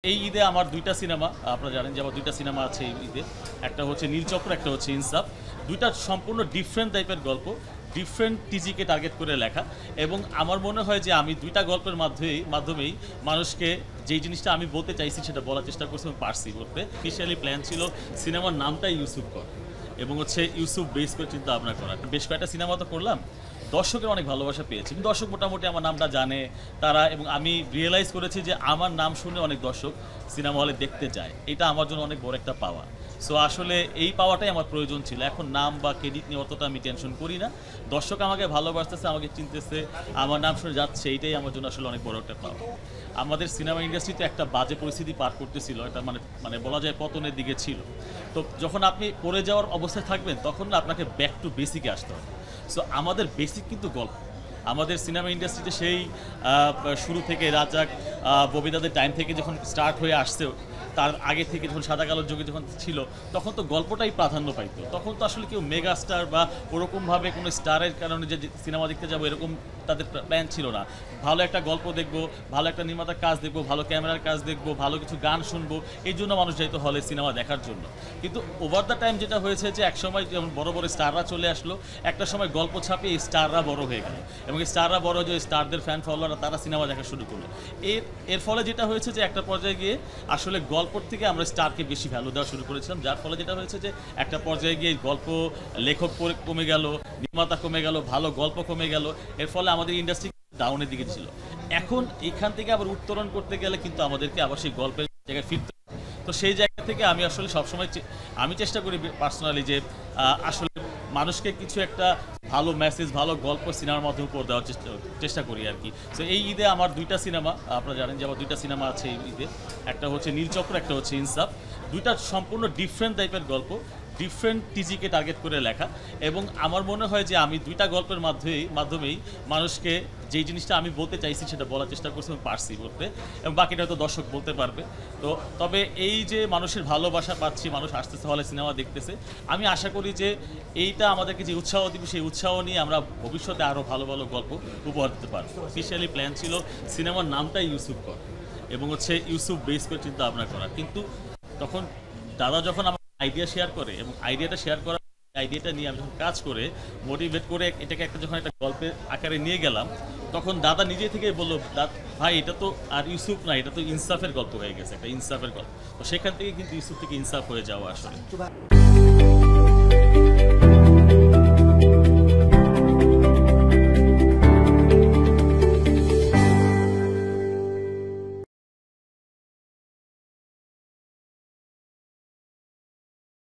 এই ঈদে আমার দুইটা সিনেমা আপনারা জানেন যে আমার দুইটা সিনেমা আছে এই ঈদে। একটা হচ্ছে নীলচক্র, একটা হচ্ছে ইনসাফ। দুইটা সম্পূর্ণ ডিফারেন্ট টাইপের গল্প, ডিফারেন্ট টিজিকে টার্গেট করে লেখা। এবং আমার মনে হয় যে আমি দুইটা গল্পের মাধ্যমেই মানুষকে যেই জিনিসটা আমি বলতে চাইছি সেটা বলার চেষ্টা করছি এবং পারছি বলতে। স্পেশালি প্ল্যান ছিল সিনেমার নামটাই ইউসুফ কর এবং হচ্ছে ইউসুফ বেস করে চিন্তা ভাবনা করা। বেশ কয়েকটা সিনেমা তো করলাম, দর্শকের অনেক ভালোবাসা পেয়েছি। দর্শক মোটামুটি আমার নামটা জানে তারা, এবং আমি রিয়েলাইজ করেছি যে আমার নাম শুনে অনেক দর্শক সিনেমা হলে দেখতে যায়। এটা আমার জন্য অনেক বড় একটা পাওয়া। সো আসলে এই পাওয়াটাই আমার প্রয়োজন ছিল। এখন নাম বা ক্রেডিট নিয়ে অতটা আমি টেনশন করি না। দর্শক আমাকে ভালোবাসতেছে, আমাকে চিনতেছে, আমার নাম শুনে যাচ্ছে, এইটাই আমার জন্য আসলে অনেক বড় একটা পাওয়া। আমাদের সিনেমা ইন্ডাস্ট্রিতে একটা বাজে পরিস্থিতি পার করতেছিল, এটা মানে বলা যায় পতনের দিকে ছিল। তো যখন আপনি পড়ে যাওয়ার অবস্থায় থাকবেন তখন না আপনাকে ব্যাক টু বেসিকে আসতে হবে। সো আমাদের বেসিক কিন্তু গল্প। আমাদের সিনেমা ইন্ডাস্ট্রিতে সেই শুরু থেকে রাজাক ববিদাদের টাইম থেকে যখন স্টার্ট হয়ে আসছে, তার আগে থেকে যখন সাদা কালোর যুগে যখন ছিল, তখন তো গল্পটাই প্রাধান্য পাইতো। তখন তো আসলে কেউ মেগা স্টার বা ওরকমভাবে কোনো স্টারের কারণে যে সিনেমা দেখতে যাবো এরকম তাদের প্ল্যান ছিল না। ভালো একটা গল্প দেখবো, ভালো একটা নির্মাতার কাজ দেখবো, ভালো ক্যামেরার কাজ দেখবো, ভালো কিছু গান শুনবো, এই জন্য মানুষ যাইতো হলে সিনেমা দেখার জন্য। কিন্তু ওভার দ্য টাইম যেটা হয়েছে যে একসময় যেমন বড় বড় স্টাররা চলে আসলো, একটা সময় গল্প ছাপিয়ে এই স্টাররা বড় হয়ে গেল, এবং এই স্টাররা বড় যে স্টারদের ফ্যান ফলোয়াররা তারা সিনেমা দেখা শুরু করলো। এর ফলে যেটা হয়েছে যে একটা পর্যায়ে গিয়ে আসলে গল্পর থেকে আমরা স্টারকে বেশি ভ্যালু দেওয়া শুরু করেছিলাম, যার ফলে যেটা হয়েছে যে একটা পর্যায়ে গিয়ে গল্প লেখক কমে গেল, নির্মাতা কমে গেল, ভালো গল্প কমে গেল। এর ফলে আমাদের ইন্ডাস্ট্রি ডাউনের দিকে ছিল। এখন এখান থেকে আবার উত্তরণ করতে গেলে কিন্তু আমাদেরকে আবার সেই গল্পের জায়গায় ফিরতে হবে। তো সেই জায়গা থেকে আমি আসলে সবসময় আমি চেষ্টা করি পার্সোনালি যে আসলে মানুষকে কিছু একটা ভালো মেসেজ, ভালো গল্প সিনেমার মাধ্যমে উপর দেওয়ার চেষ্টা করি আর কি। তো এই ঈদে আমার দুইটা সিনেমা আপনারা জানেন যে আমার দুইটা সিনেমা আছে এই ঈদে। একটা হচ্ছে নীলচক্র, একটা হচ্ছে ইনসাফ। দুইটা সম্পূর্ণ ডিফারেন্ট টাইপের গল্প, ডিফারেন্ট টিজিকে টার্গেট করে লেখা। এবং আমার মনে হয় যে আমি দুইটা গল্পের মাধ্যমেই মানুষকে যেই জিনিসটা আমি বলতে চাইছি সেটা বলার চেষ্টা করছি এবং পারছি বলতে, এবং বাকিটা হয়তো দর্শক বলতে পারবে। তো তবে এই যে মানুষের ভালোবাসা পাচ্ছি, মানুষ আসতেছে হলে সিনেমা দেখতেছে, আমি আশা করি যে এইটা আমাদেরকে যে উৎসাহ দিবে সেই উৎসাহ নিয়ে আমরা ভবিষ্যতে আরও ভালো ভালো গল্প উপহার দিতে পারবো। স্পেশালি প্ল্যান ছিল সিনেমার নামটাই ইউসুফ কর এবং হচ্ছে ইউসুফ বেস করে চিন্তা ভাবনা করা। কিন্তু তখন দাদা যখন আমার আইডিয়া শেয়ার করে, এবং আইডিয়াটা শেয়ার করার আইডিয়াটা নিয়ে আমি যখন কাজ করে মোটিভেট করে এটাকে যখন একটা গল্পের আকারে নিয়ে গেলাম, তখন দাদা নিজে থেকেই বললো, ভাই এটা তো আর ইউসুফ না, এটা তো ইনসাফের গল্প হয়ে গেছে, একটা ইনসাফের গল্প। তো সেখান থেকে কিন্তু ইউসুফ থেকে ইনসাফ হয়ে যাওয়া আসলে।